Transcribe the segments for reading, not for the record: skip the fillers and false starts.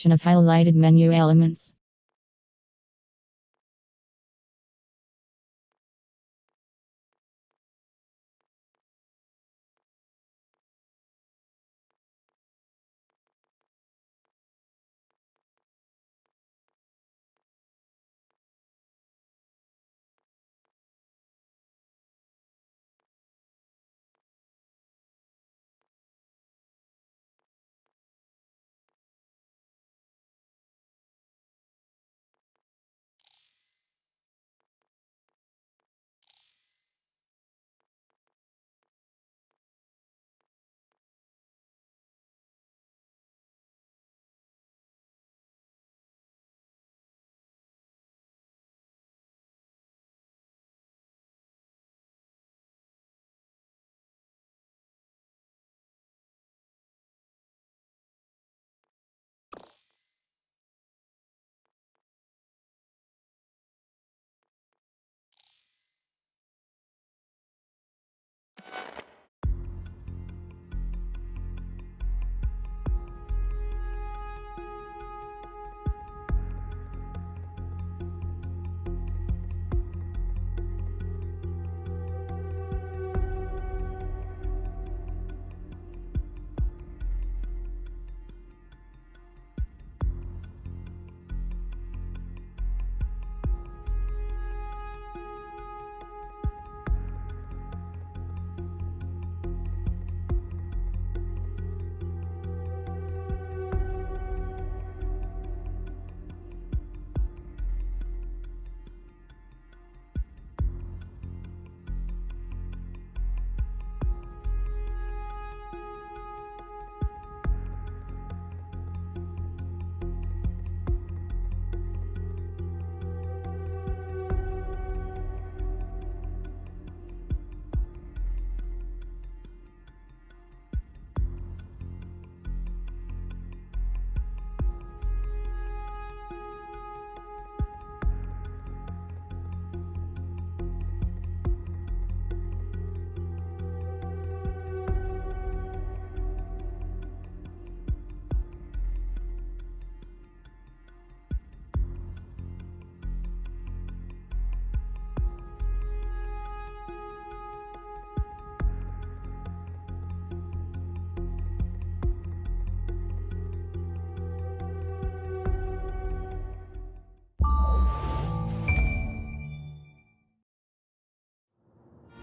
Of highlighted menu elements.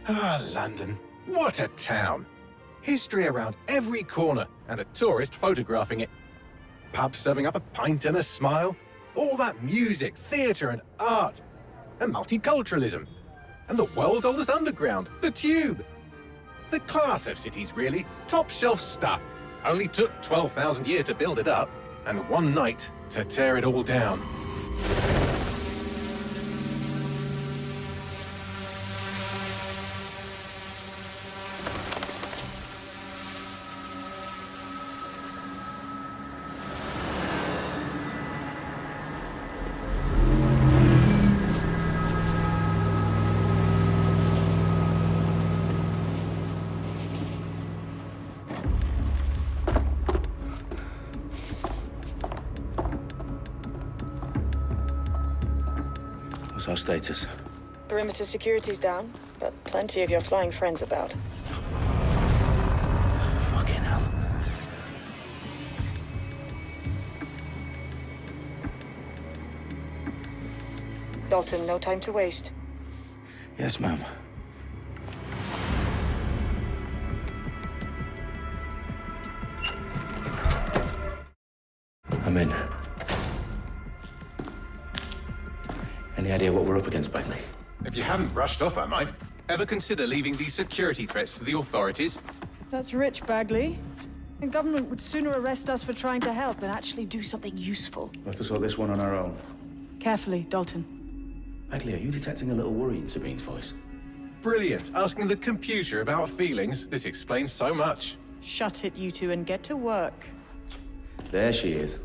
Ah, London. What a town. History around every corner, and a tourist photographing it. Pubs serving up a pint and a smile. All that music, theatre and art. And multiculturalism. And the world's oldest underground, the Tube. The class of cities, really. Top shelf stuff. Only took 12,000 years to build it up, and one night to tear it all down. What's our status? Perimeter security's down, but plenty of your flying friends about. Fucking hell. Dalton, no time to waste. Yes, ma'am. I'm in. Any idea what we're up against, Bagley? If you haven't brushed off, I might. Ever consider leaving these security threats to the authorities? That's rich, Bagley. The government would sooner arrest us for trying to help than actually do something useful. We'll have to sort this one on our own. Carefully, Dalton. Bagley, are you detecting a little worry in Sabine's voice? Brilliant. Asking the computer about feelings. This explains so much. Shut it, you two, and get to work. There she is.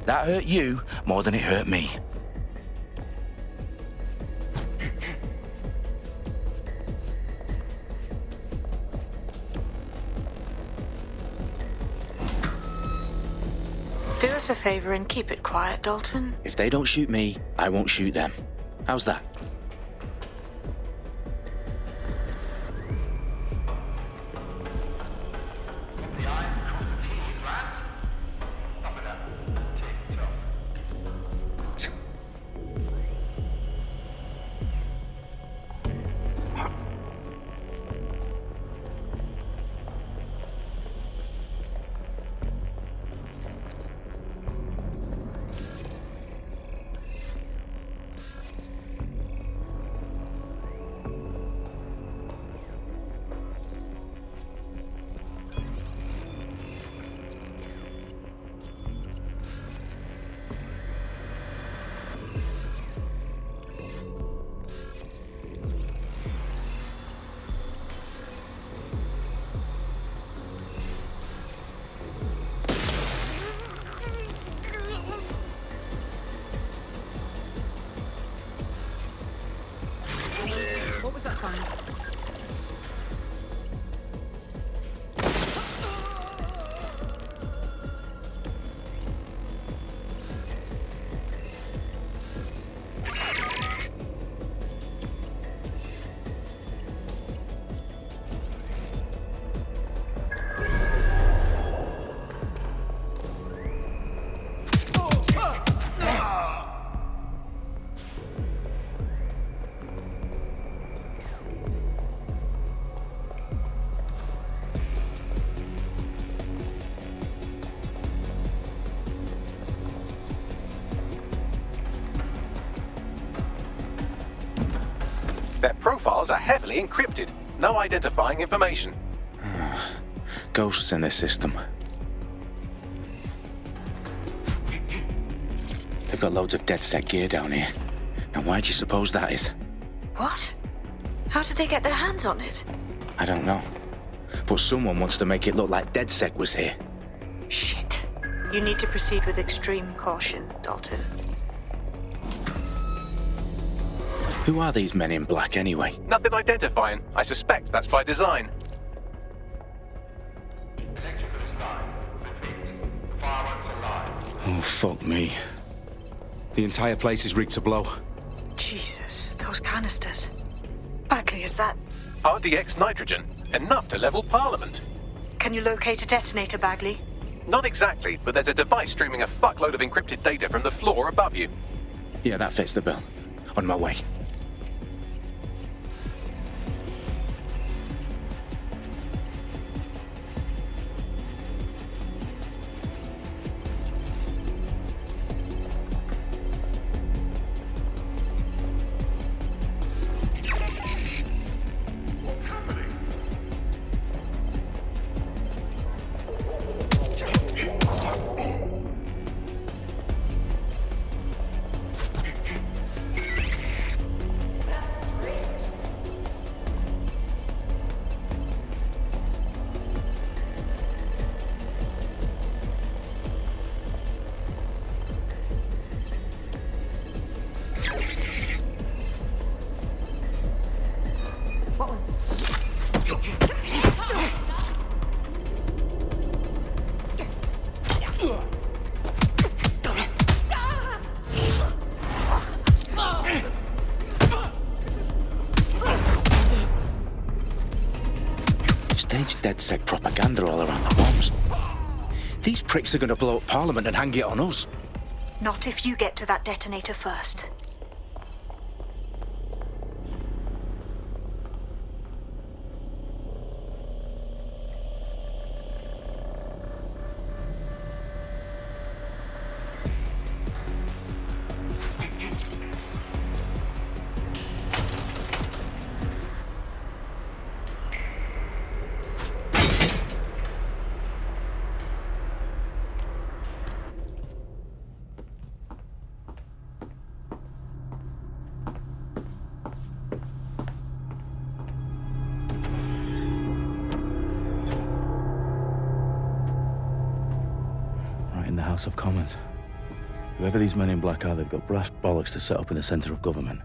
That hurt you more than it hurt me. Do us a favor and keep it quiet, Dalton. If they don't shoot me, I won't shoot them. How's that? What was that sign? Their profiles are heavily encrypted. No identifying information. Ghosts in this system. They've got loads of DedSec gear down here. And why do you suppose that is? What? How did they get their hands on it? I don't know. But someone wants to make it look like DedSec was here. Shit. You need to proceed with extreme caution, Dalton. Who are these men in black anyway? Nothing identifying. I suspect that's by design. Oh, fuck me. The entire place is rigged to blow. Jesus, those canisters. Bagley, is that... RDX nitrogen. Enough to level Parliament. Can you locate a detonator, Bagley? Not exactly, but there's a device streaming a fuckload of encrypted data from the floor above you. Yeah, that fits the bill. On my way. What was this? Staged DedSec propaganda all around the bombs. These pricks are going to blow up Parliament and hang it on us. Not if you get to that detonator first. Right in the House of Commons. Whoever these men in black are, they've got brass bollocks to set up in the centre of government.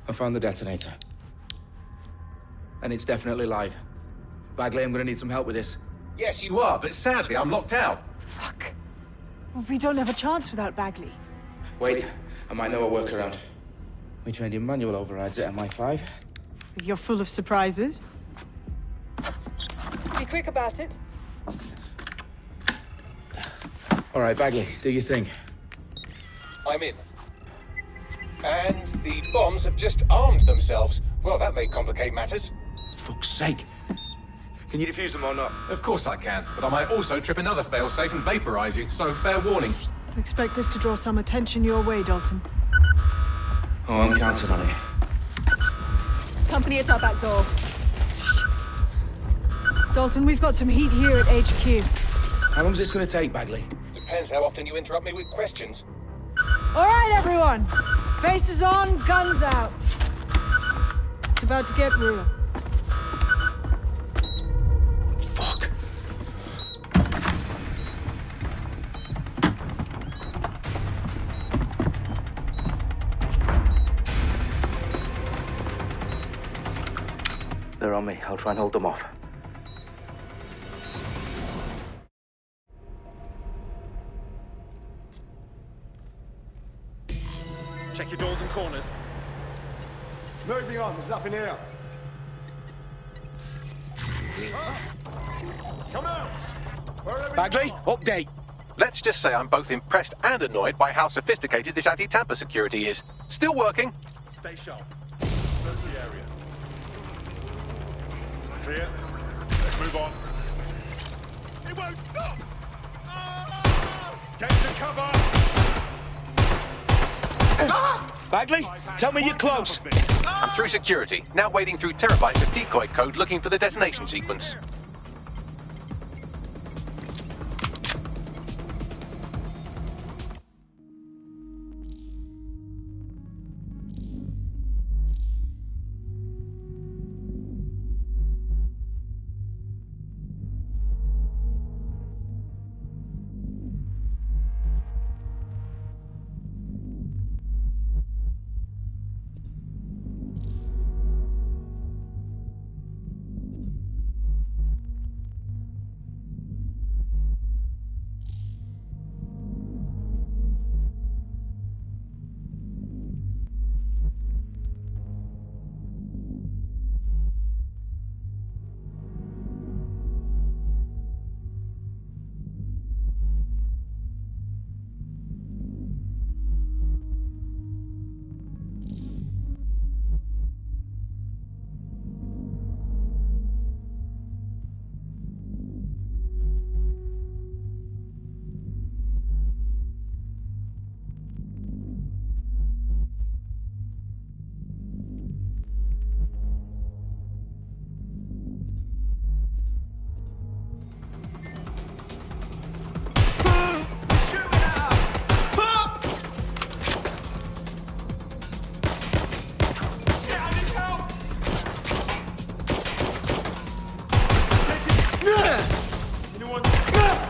I found the detonator. And it's definitely live. Bagley, I'm gonna need some help with this. Yes, you are, but sadly, I'm locked out. Fuck. Well, we don't have a chance without Bagley. Wait, I might know a workaround. We trained in manual overrides at MI5. You're full of surprises. Be quick about it. All right, Bagley, do your thing. I'm in. And the bombs have just armed themselves. Well, that may complicate matters. Fuck's sake. Can you defuse them or not? Of course I can, but I might also trip another failsafe and vaporize you, so fair warning. Expect this to draw some attention your way, Dalton. Oh, I'm counting on it. Company at our back door. Shit. Dalton, we've got some heat here at HQ. How long's this gonna take, Bagley? Depends how often you interrupt me with questions. All right, everyone. Faces on, guns out. It's about to get real. Fuck. They're on me. I'll try and hold them off. Check your doors and corners. Moving on, there's nothing here. Come out! Wherever Bagley, you are. update. Let's just say I'm both impressed and annoyed by how sophisticated this anti-tamper security is. Still working. Stay sharp. Search the area. Clear. Let's move on. It won't stop! Get to cover! Bagley, tell me you're close. I'm through security, now wading through terabytes of decoy code looking for the detonation sequence.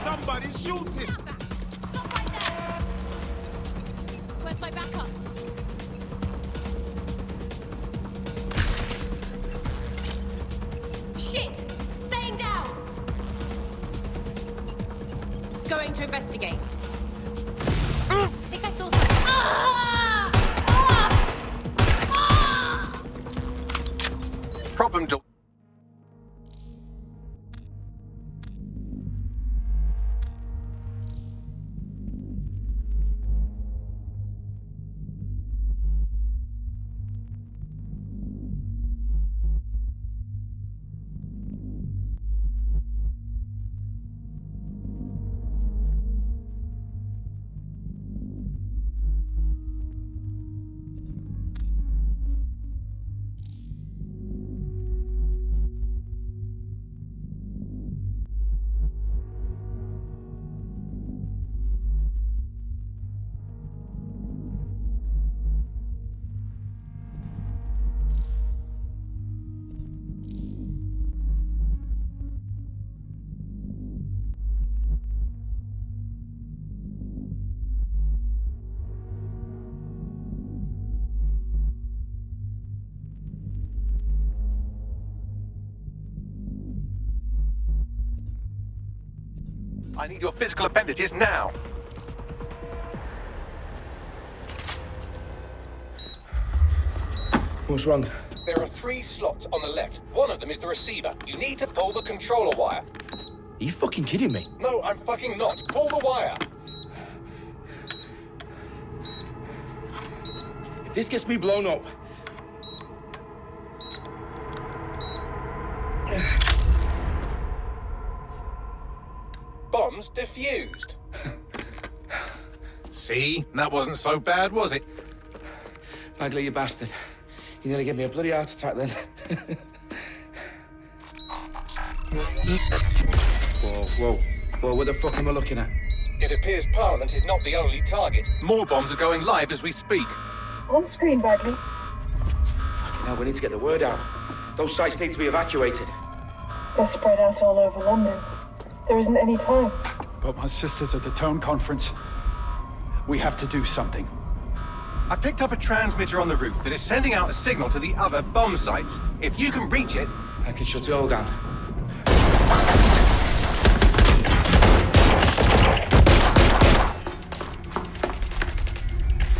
Somebody's shooting! Stop right there! Where's my backup? Shit! Staying down! Going to investigate. Think I saw something. Ah! Ah! Ah! Problem to... I need your physical appendages now. What's wrong? There are 3 slots on the left. One of them is the receiver. You need to pull the controller wire. Are you fucking kidding me? No, I'm fucking not. Pull the wire. If this gets me blown up... Bombs defused. See? That wasn't so bad, was it? Bagley, you bastard. You nearly gave me a bloody heart attack then. Whoa, what the fuck am I looking at? It appears Parliament is not the only target. More bombs are going live as we speak. On screen, Bagley. Now we need to get the word out. Those sites need to be evacuated. They're spread out all over London. There isn't any time. But my sister's at the Tone Conference. We have to do something. I picked up a transmitter on the roof that is sending out a signal to the other bomb sites. If you can reach it... I can shut it all down.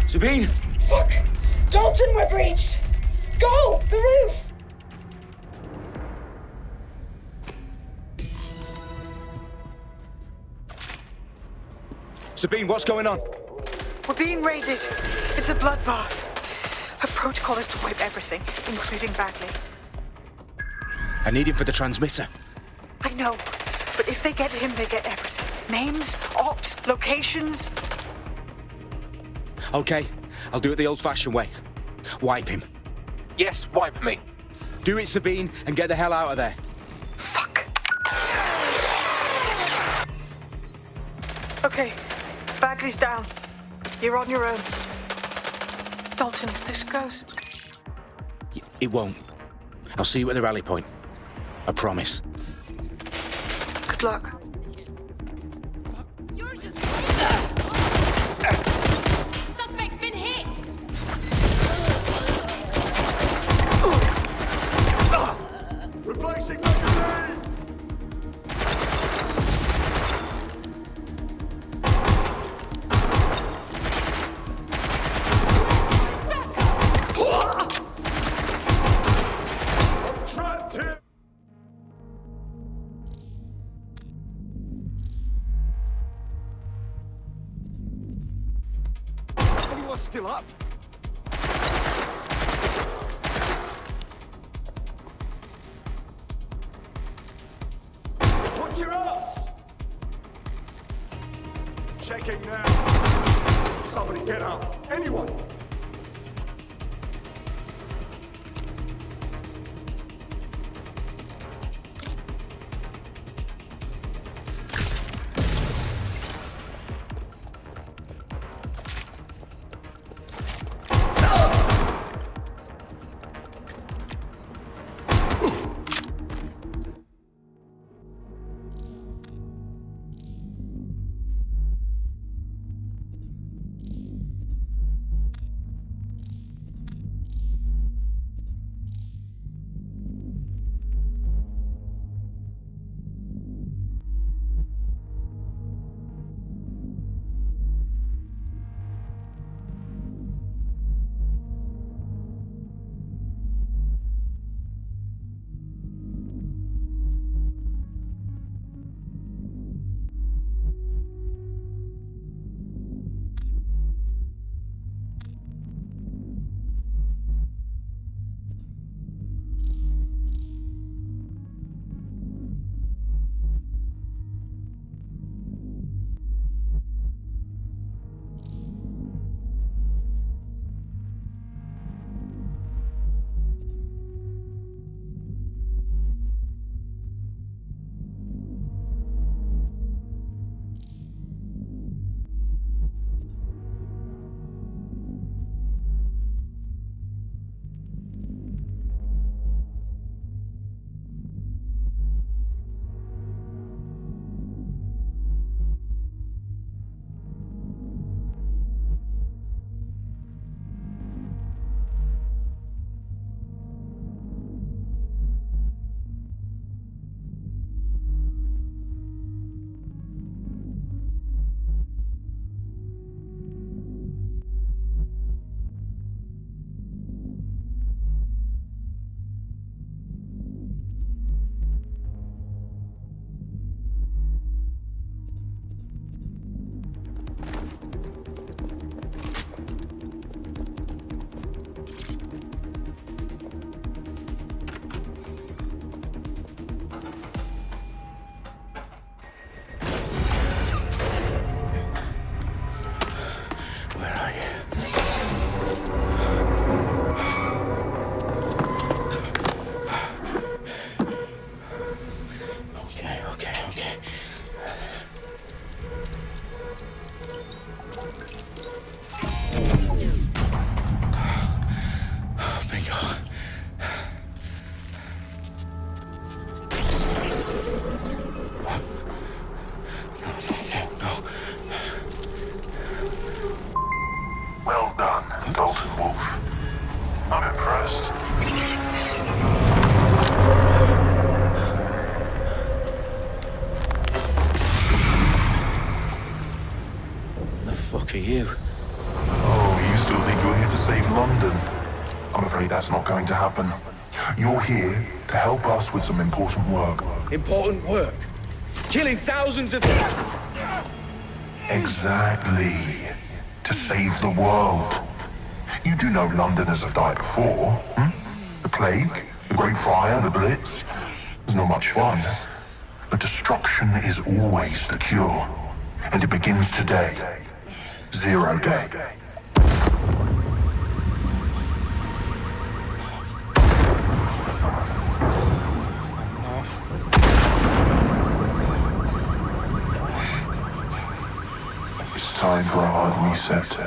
Sabine! Fuck! Dalton, we're breached! Go! The roof! Sabine, what's going on? We're being raided. It's a bloodbath. Our protocol is to wipe everything, including Bagley. I need him for the transmitter. I know, but if they get him, they get everything. Names, ops, locations. Okay, I'll do it the old-fashioned way. Wipe him. Yes, wipe me. Do it, Sabine, and get the hell out of there. Fuck. Okay, Bagley's down. You're on your own. Dalton, if this goes... It won't. I'll see you at the rally point. I promise. Good luck. You're just Suspect's been hit! Replacing magazine! Trapped here! Anyone's still up? Watch your ass! Checking now. Somebody get up. Anyone! Dalton Wolf. I'm impressed. The fuck are you? Oh, you still think you're here to save London? I'm afraid that's not going to happen. You're here to help us with some important work. Important work. Killing thousands of... Exactly. To save the world. You do know Londoners have died before, hmm? The Plague, the Great Fire, the Blitz. It's not much fun. But destruction is always the cure. And it begins today. Zero Day. It's time for a hard reset.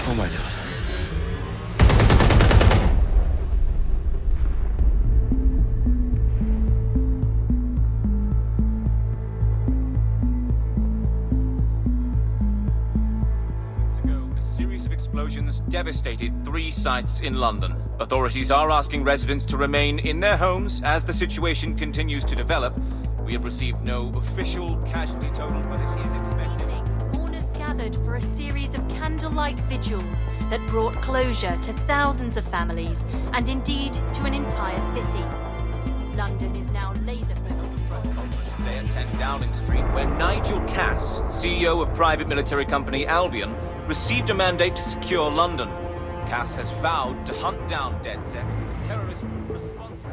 Oh my god. A series of explosions devastated 3 sites in London. Authorities are asking residents to remain in their homes as the situation continues to develop. We have received no official casualty total, but it is expected. Mourners gathered for a series of candlelight vigils that brought closure to thousands of families and indeed to an entire city. London is now laser-focused. Today at 10 Downing Street, where Nigel Cass, CEO of private military company Albion, received a mandate to secure London. Cass has vowed to hunt down DedSec, a terrorist response to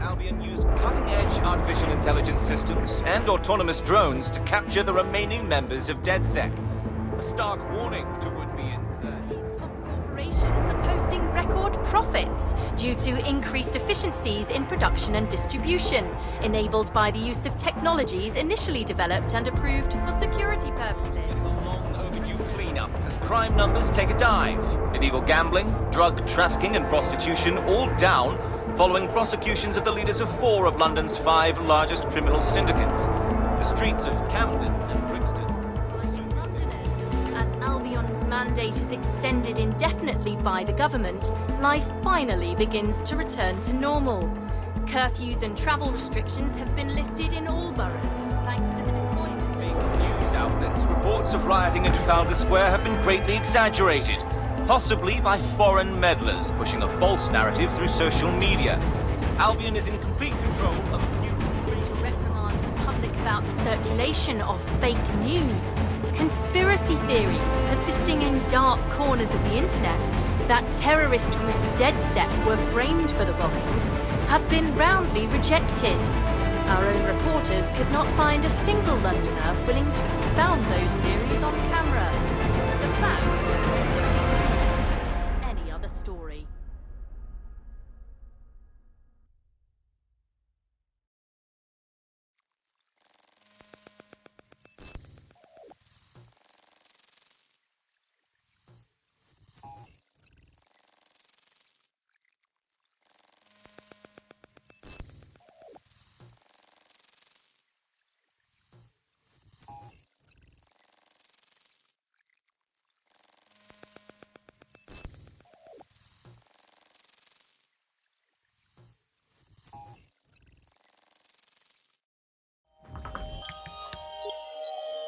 Albion used cutting-edge artificial intelligence systems and autonomous drones to capture the remaining members of DedSec. A stark warning to would-be insurgents. Top corporations are posting record profits due to increased efficiencies in production and distribution, enabled by the use of technologies initially developed and approved for security purposes. Cleanup as crime numbers take a dive. Illegal gambling, drug trafficking and prostitution all down following prosecutions of the leaders of 4 of London's 5 largest criminal syndicates. The streets of Camden and Brixton. Londoners, as Albion's mandate is extended indefinitely by the government, life finally begins to return to normal. Curfews and travel restrictions have been lifted in all boroughs, thanks to the deployment News outlets, reports of rioting in Trafalgar Square have been greatly exaggerated, possibly by foreign meddlers pushing a false narrative through social media. Albion is in complete control of a few... to reprimand the public about the circulation of fake news, conspiracy theories persisting in dark corners of the internet that terrorist group DedSec were framed for the bombings have been roundly rejected. Our own reporters could not find a single Londoner willing to expound those theories on camera. The facts simply don't support any other story.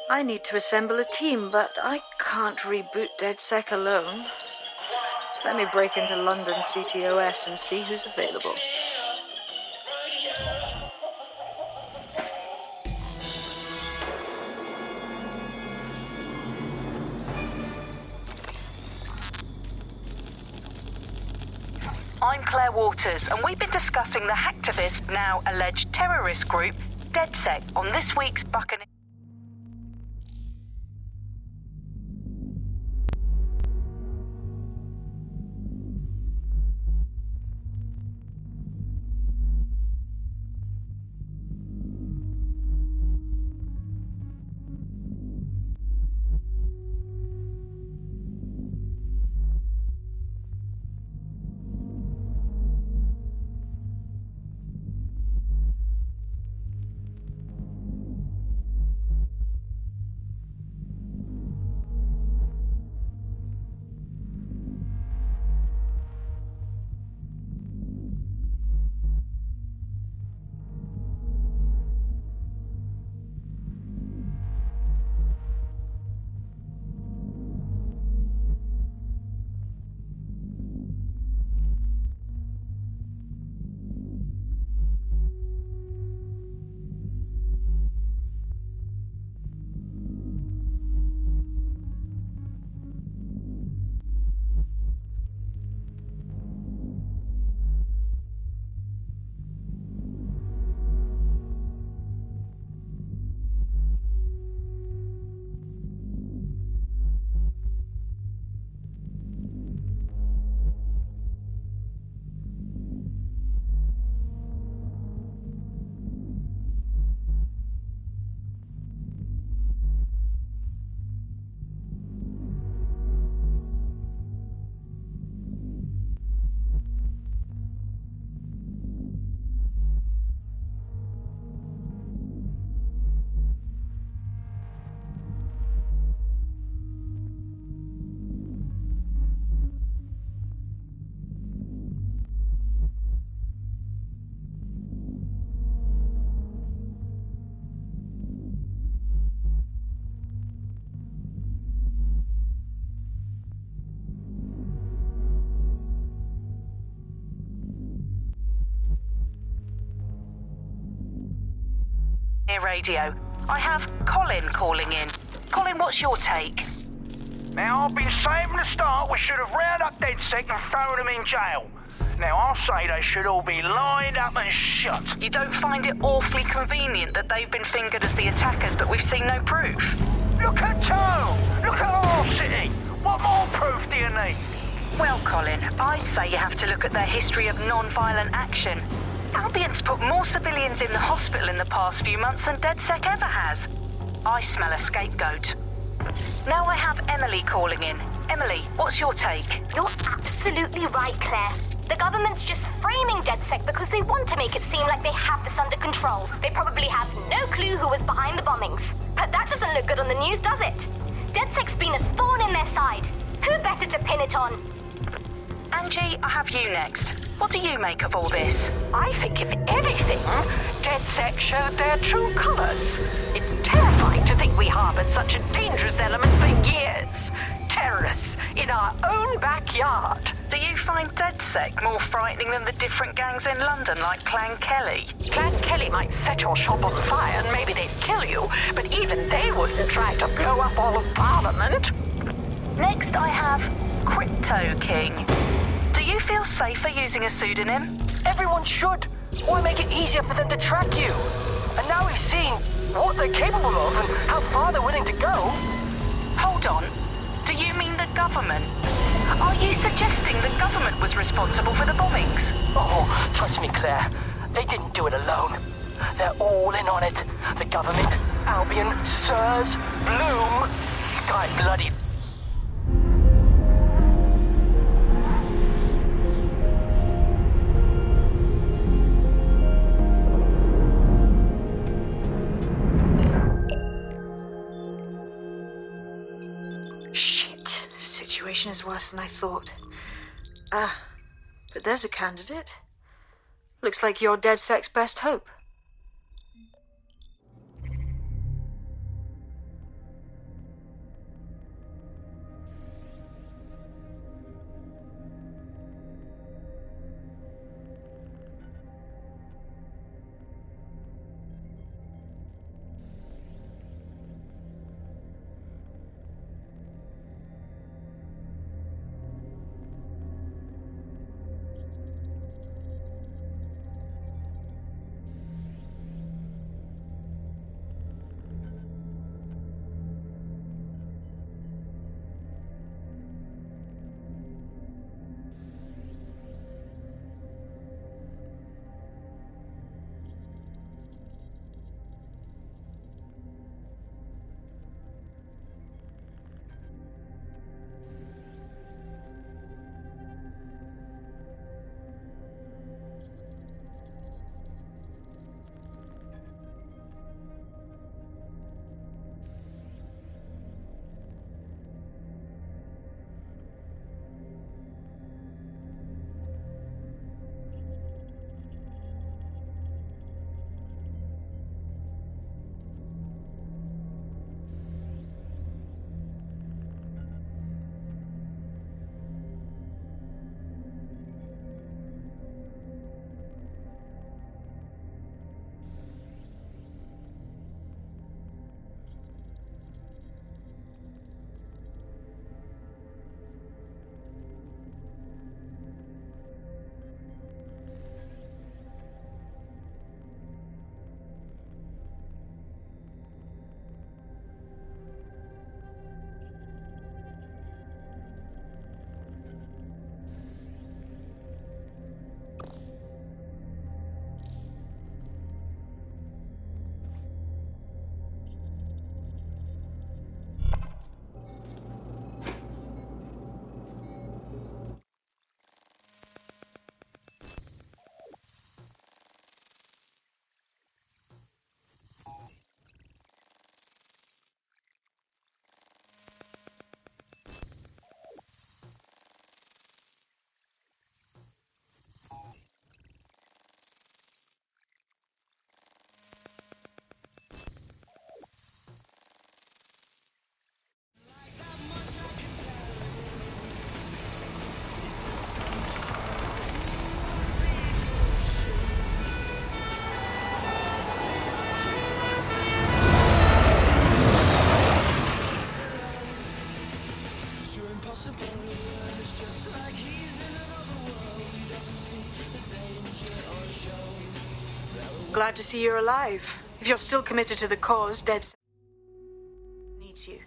I need to assemble a team, but I can't reboot DedSec alone. Let me break into London CTOS and see who's available. I'm Claire Waters, and we've been discussing the hacktivist, now alleged terrorist group, DedSec, on this week's Buccaneer. radio. I have Colin calling in. Colin, what's your take? Now, I've been saying from the start we should have rounded up DedSec and thrown them in jail. Now, I'll say they should all be lined up and shot. You don't find it awfully convenient that they've been fingered as the attackers, but we've seen no proof? Look at town! Look at our city! What more proof do you need? Well, Colin, I'd say you have to look at their history of non-violent action. Albion's put more civilians in the hospital in the past few months than DedSec ever has. I smell a scapegoat. Now I have Emily calling in. Emily, what's your take? You're absolutely right, Claire. The government's just framing DedSec because they want to make it seem like they have this under control. They probably have no clue who was behind the bombings. But that doesn't look good on the news, does it? DedSec's been a thorn in their side. Who better to pin it on? Angie, I have you next. What do you make of all this? I think, if anything, DedSec showed their true colors. It's terrifying to think we harbored such a dangerous element for years. Terrorists in our own backyard. Do you find DedSec more frightening than the different gangs in London, like Clan Kelly? Clan Kelly might set your shop on fire and maybe they'd kill you, but even they wouldn't try to blow up all of Parliament. Next, I have Crypto King. Do you feel safer using a pseudonym? Everyone should. Why make it easier for them to track you? And now we've seen what they're capable of and how far they're willing to go. Hold on. Do you mean the government? Are you suggesting the government was responsible for the bombings? Oh, trust me, Claire. They didn't do it alone. They're all in on it. The government, Albion, Sirs, Bloom, Sky Bloody. Shit. Situation is worse than I thought. But there's a candidate. Looks like you're DedSec's best hope. Glad to see you're alive. If you're still committed to the cause, DedSec needs you.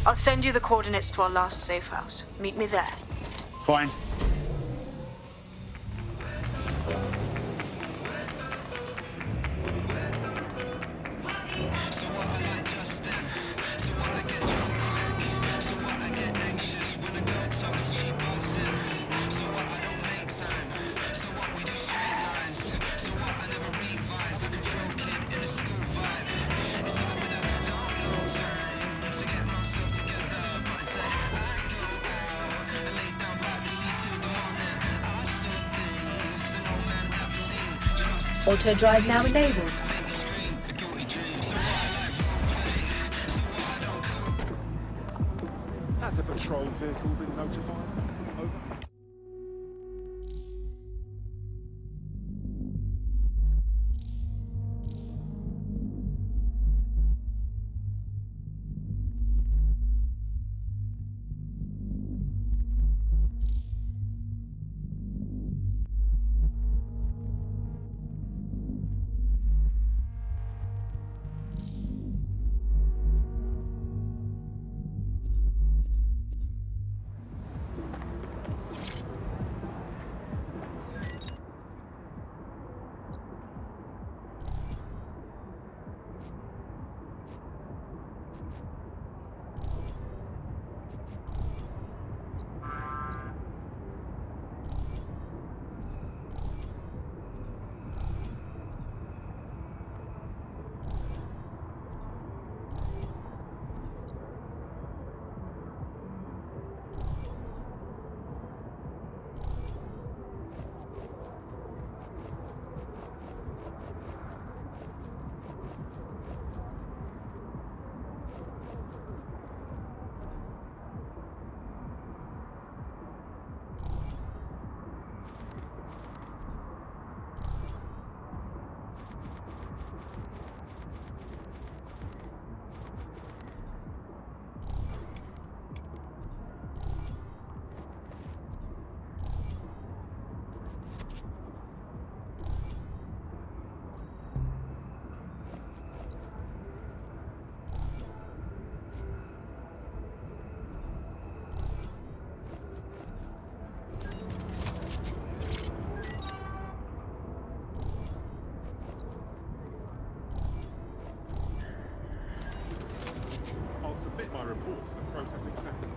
I'll send you the coordinates to our last safe house. Meet me there. Fine. Auto drive now enabled. Has a patrol vehicle been notified? Over. Submit my report to the processing center.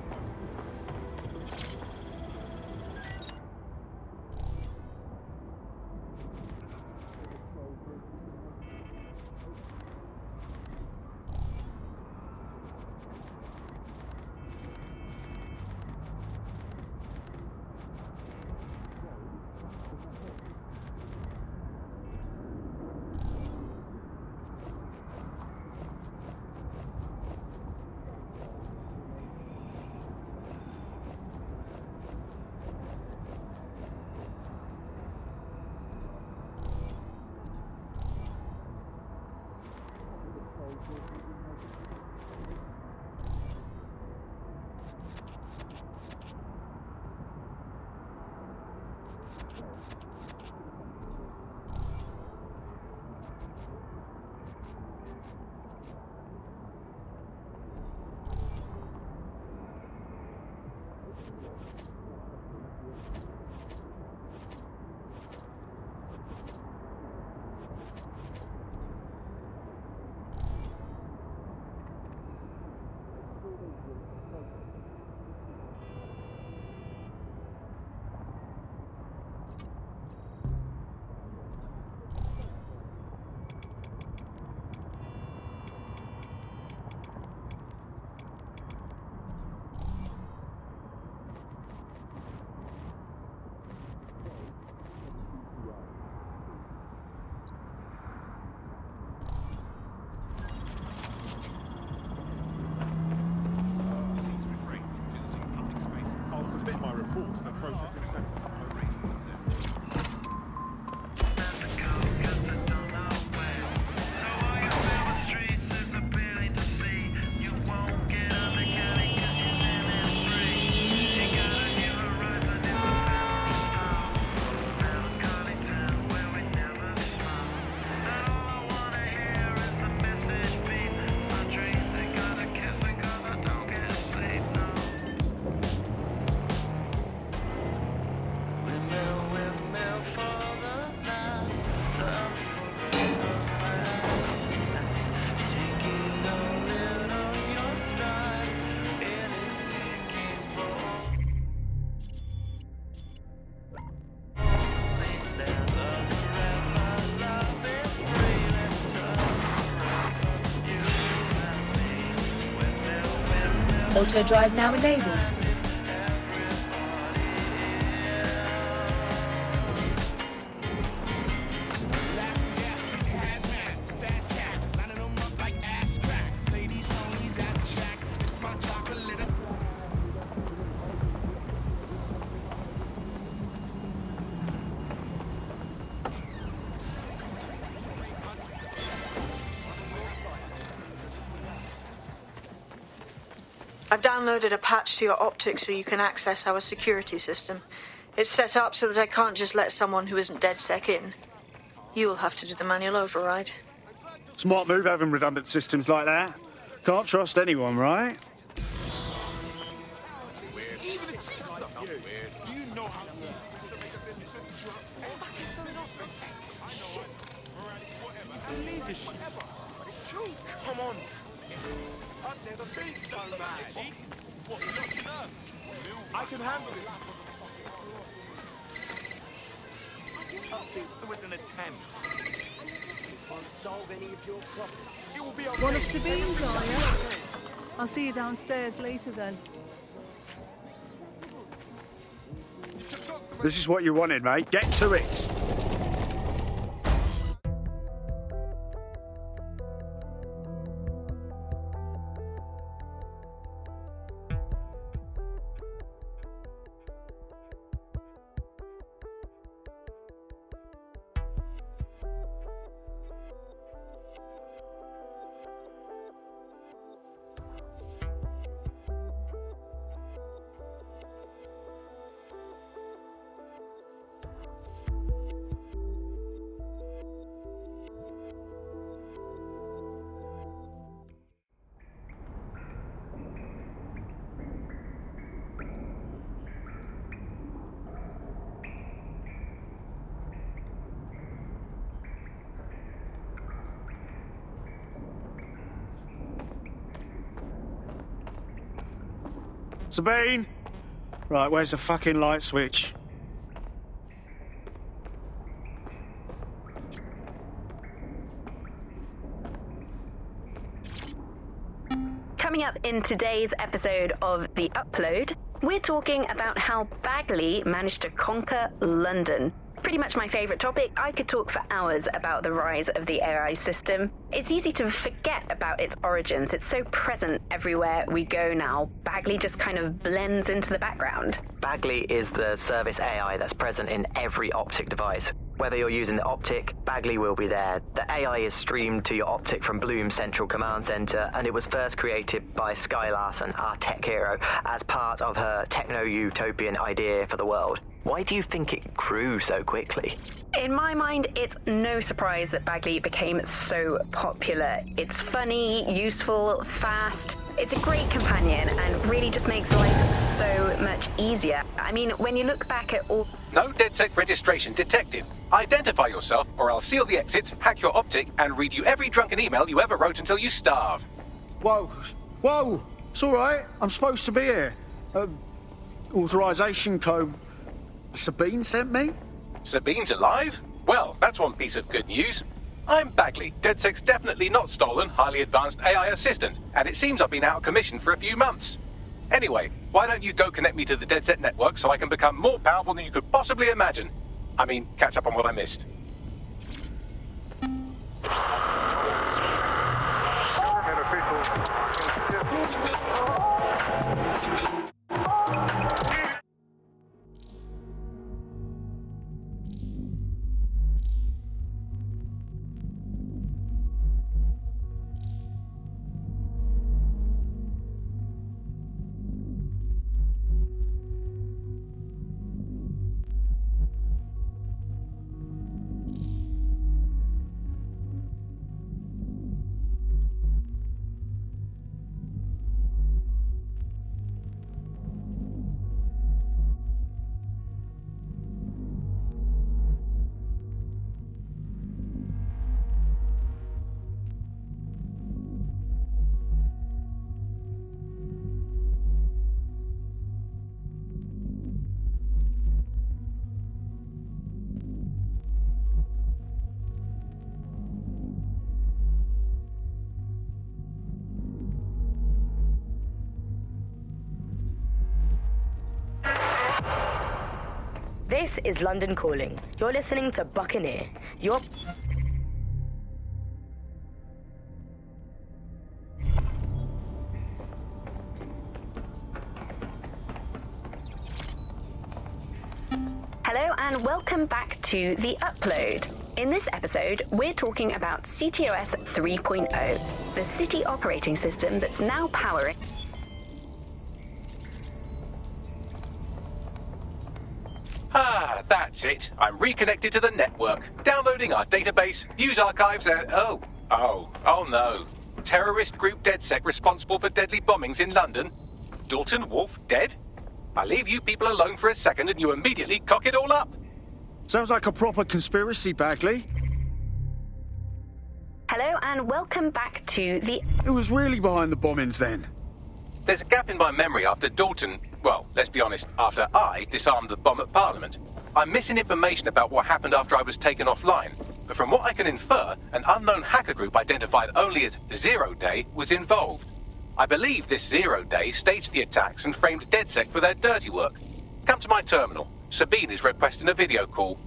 Submit my report to the processing centers. Auto drive now enabled. I've downloaded a patch to your optics so you can access our security system. It's set up so that I can't just let someone who isn't DedSec in. You'll have to do the manual override. Smart move having redundant systems like that. Can't trust anyone, right? Come on. I've never been so mad. What, you looking up? I can handle this. It was an attempt. Won't solve any of your problems. You will be okay. One of Sabine's, are you? I'll see you downstairs later then. This is what you wanted, mate. Get to it. Sabine! Right, where's the fucking light switch? Coming up in today's episode of The Upload, we're talking about how Bagley managed to conquer London. Pretty much my favourite topic. I could talk for hours about the rise of the AI system. It's easy to forget about its origins. It's so present everywhere we go now. Bagley just kind of blends into the background. Bagley is the service AI that's present in every Optic device. Whether you're using the Optic, Bagley will be there. The AI is streamed to your Optic from Bloom's central command center, and it was first created by Sky Larson, our tech hero, as part of her techno-utopian idea for the world. Why do you think it grew so quickly? In my mind, it's no surprise that Bagley became so popular. It's funny, useful, fast. It's a great companion and really just makes life so much easier. I mean, when you look back at all... No DedSec registration detected. Identify yourself or I'll seal the exits, hack your Optic, and read you every drunken email you ever wrote until you starve. Whoa. Whoa. It's all right. I'm supposed to be here. Authorization code... Sabine sent me? Sabine's alive? Well, that's one piece of good news. I'm Bagley, DedSec's definitely not stolen, highly advanced AI assistant, and it seems I've been out of commission for a few months. Anyway, why don't you go connect me to the DedSec network so I can become more powerful than you could possibly imagine? I mean, catch up on what I missed. This is London Calling. You're listening to Buccaneer. Hello and welcome back to The Upload. In this episode, we're talking about CTOS 3.0, the city operating system that's now powering... Ah, that's it. I'm reconnected to the network, downloading our database, news archives, and... Oh no. Terrorist group DedSec responsible for deadly bombings in London? Dalton Wolf dead? I leave you people alone for a second and you immediately cock it all up. Sounds like a proper conspiracy, Bagley. Hello and welcome back to the... Who was really behind the bombings then? There's a gap in my memory after Dalton... Well, let's be honest, after I disarmed the bomb at Parliament. I'm missing information about what happened after I was taken offline. But from what I can infer, an unknown hacker group identified only as Zero Day was involved. I believe this Zero Day staged the attacks and framed DedSec for their dirty work. Come to my terminal. Sabine is requesting a video call.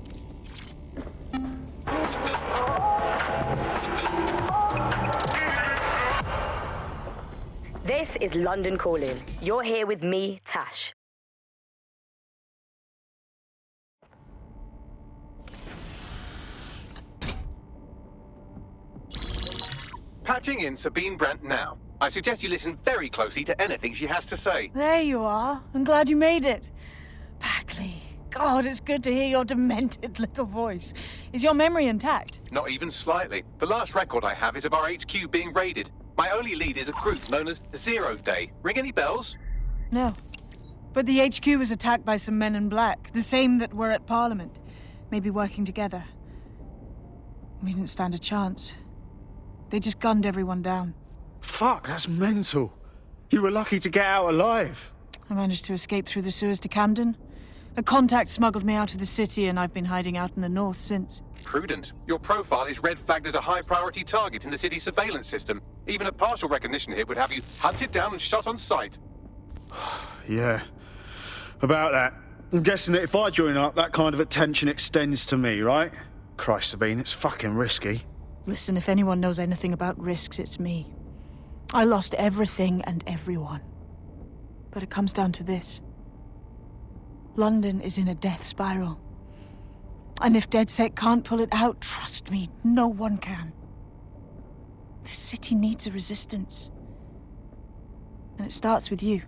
This is London Calling. You're here with me, Tash. Patching in Sabine Brandt now. I suggest you listen very closely to anything she has to say. There you are. I'm glad you made it. Bagley. God, it's good to hear your demented little voice. Is your memory intact? Not even slightly. The last record I have is of our HQ being raided. My only lead is a group known as Zero Day. Ring any bells? No. But the HQ was attacked by some men in black, the same that were at Parliament. Maybe working together. We didn't stand a chance. They just gunned everyone down. Fuck, that's mental. You were lucky to get out alive. I managed to escape through the sewers to Camden. A contact smuggled me out of the city and I've been hiding out in the north since. Prudent. Your profile is red flagged as a high-priority target in the city's surveillance system. Even a partial recognition hit would have you hunted down and shot on sight. Yeah, about that. I'm guessing that if I join up, that kind of attention extends to me, right? Christ, Sabine, it's fucking risky. Listen, if anyone knows anything about risks, it's me. I lost everything and everyone. But it comes down to this. London is in a death spiral. And if DedSec can't pull it out, trust me, no one can. The city needs a resistance. And it starts with you.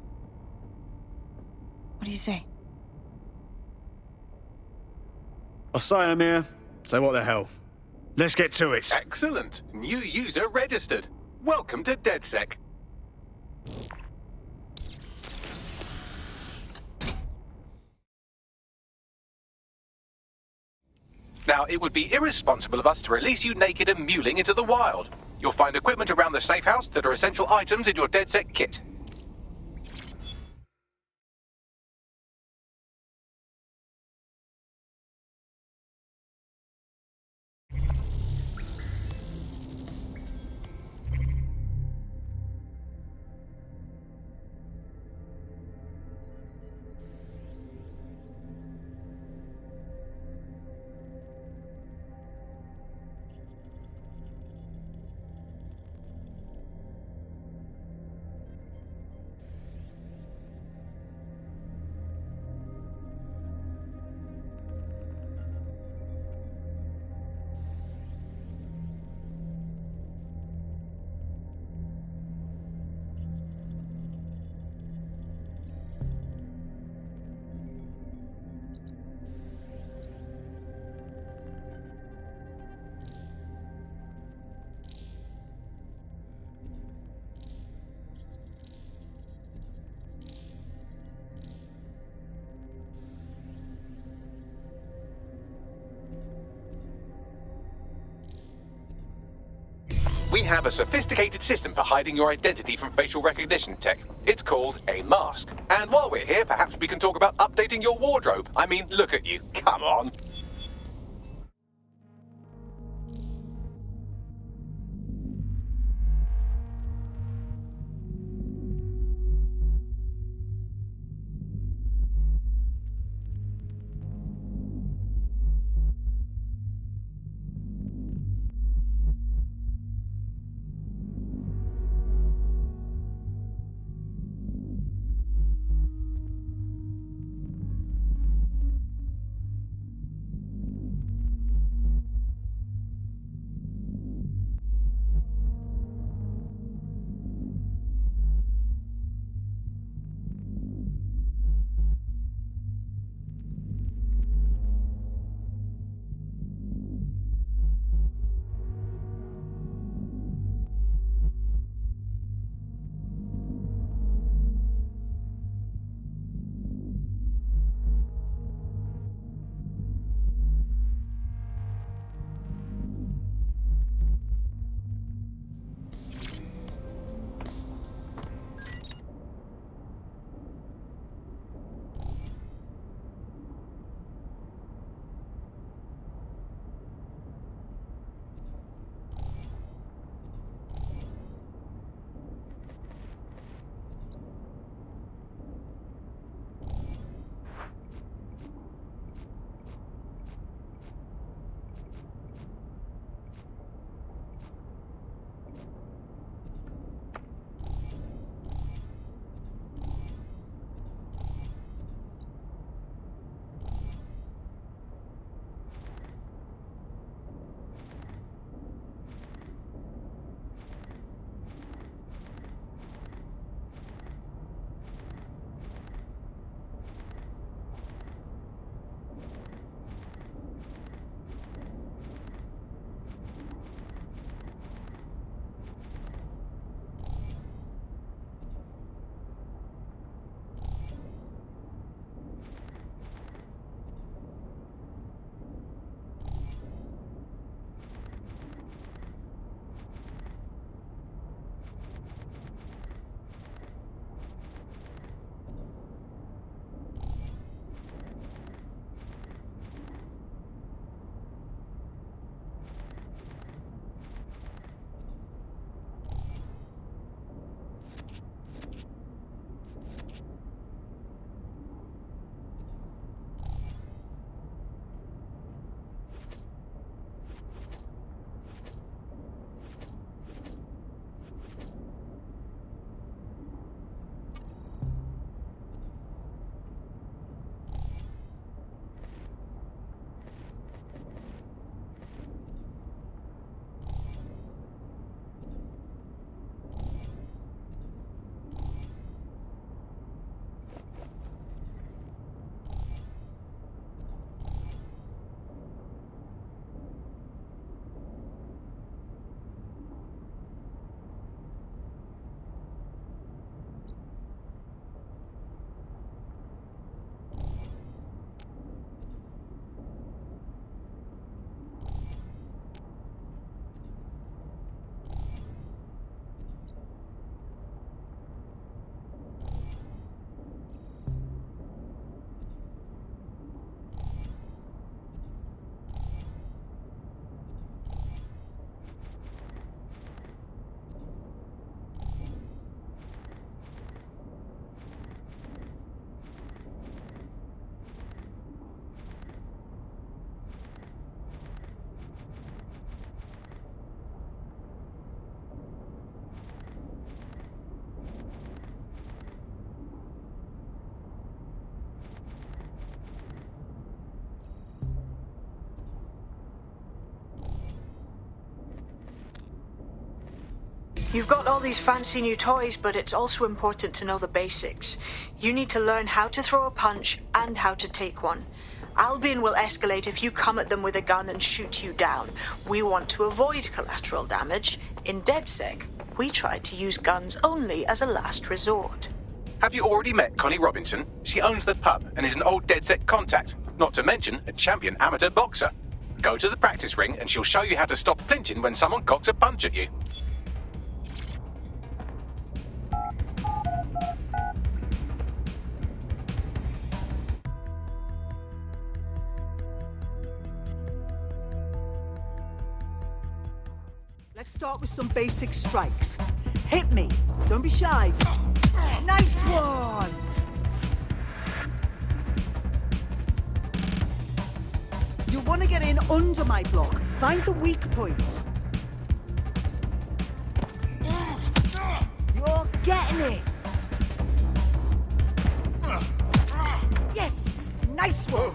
What do you say? I say I'm here, so what the hell? Let's get to it. Excellent. New user registered. Welcome to DedSec. Now, it would be irresponsible of us to release you naked and mewling into the wild. You'll find equipment around the safe house that are essential items in your DedSec kit. We have a sophisticated system for hiding your identity from facial recognition tech. It's called a mask. And while we're here, perhaps we can talk about updating your wardrobe. I mean, look at you. Come on. You've got all these fancy new toys, but it's also important to know the basics. You need to learn how to throw a punch and how to take one. Albion will escalate if you come at them with a gun and shoot you down. We want to avoid collateral damage. In DedSec, we try to use guns only as a last resort. Have you already met Connie Robinson? She owns the pub and is an old DedSec contact, not to mention a champion amateur boxer. Go to the practice ring and she'll show you how to stop flinching when someone cocks a punch at you. Let's start with some basic strikes. Hit me. Don't be shy. Nice one! You'll want to get in under my block. Find the weak point. You're getting it! Yes! Nice one!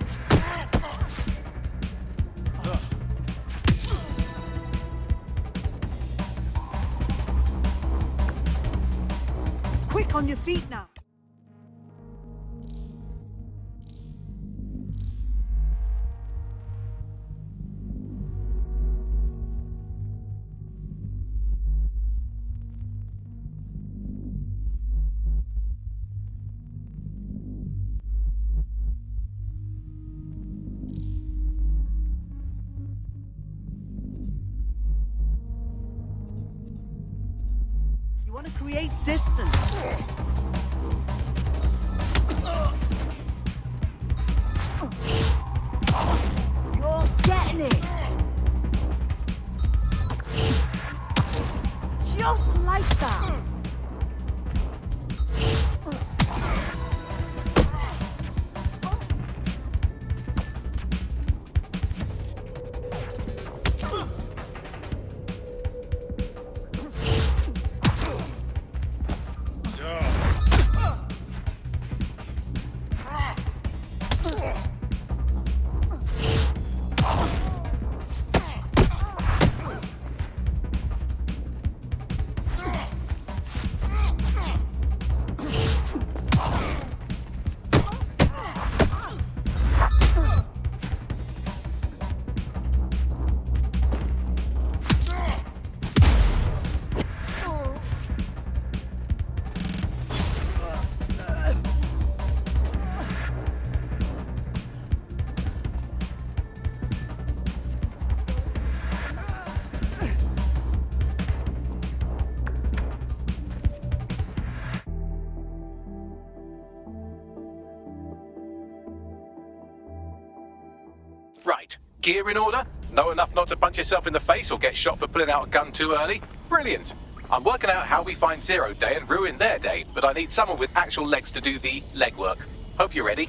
Quick on your feet now. You want to create distance. You're getting it. Just like that. Right, gear in order? Know enough not to punch yourself in the face or get shot for pulling out a gun too early? Brilliant! I'm working out how we find Zero Day and ruin their day, but I need someone with actual legs to do the legwork. Hope you're ready.